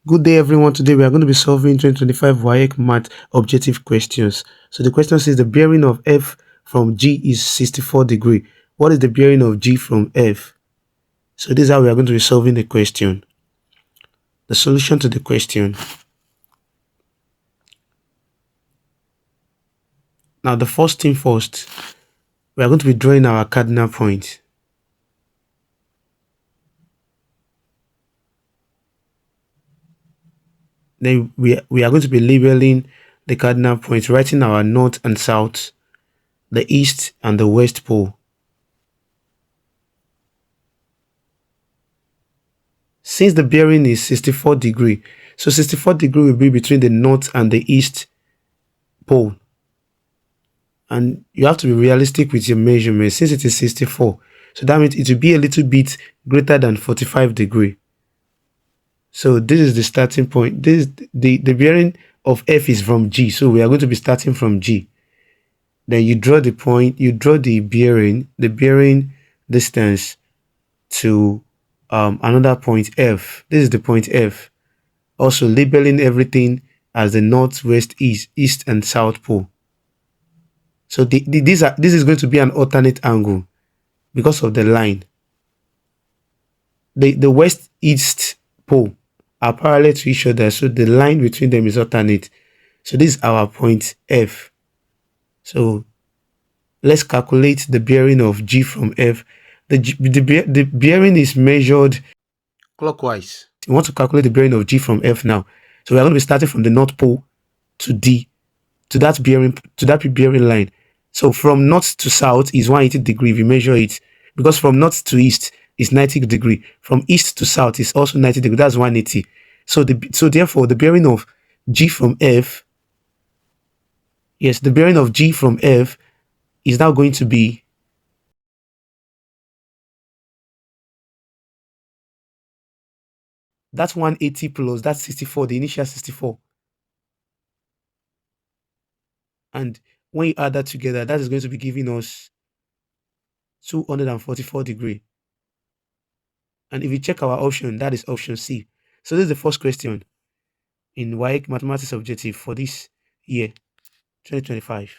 Good day, everyone. Today we are going to be solving 2025 WAEC Math objective questions. So the question says the bearing of F from G is 64 degree. What is the bearing of G from F? So this is how we are going to be solving the question. The solution to the question. Now the first thing first, we are going to be drawing our cardinal point. Then we are going to be labeling the cardinal points, writing our north and south, the east and the west pole. Since the bearing is 64 degree, so 64 degree will be between the north and the east pole. And you have to be realistic with your measurement since it is 64. So that means it will be a little bit greater than 45 degree. So this is the starting point. This is the bearing of F is from G. So we are going to be starting from G. Then you draw the point, you draw the bearing distance to another point F. This is the point F. Also labeling everything as the northwest, east and south pole. So this is going to be an alternate angle because of the line. The west east pole are parallel to each other, so the line between them is alternate. So this is our point F. So let's calculate the bearing of G from F. The bearing is measured clockwise. We want to calculate the bearing of G from F now. So we are going to be starting from the north pole to D, to that bearing line. So from north to south is 180 degree if you measure it, because from north to east is 90 degree. From east to south is also 90 degree. That's 180. So therefore the bearing of G from F, yes, the bearing of G from F is now going to be that's 180 plus that's 64, the initial 64. And when you add that together, that is going to be giving us 244 degree. And if you check our option, that is option C. So this is the first question in WAEC Mathematics Objective for this year, 2025.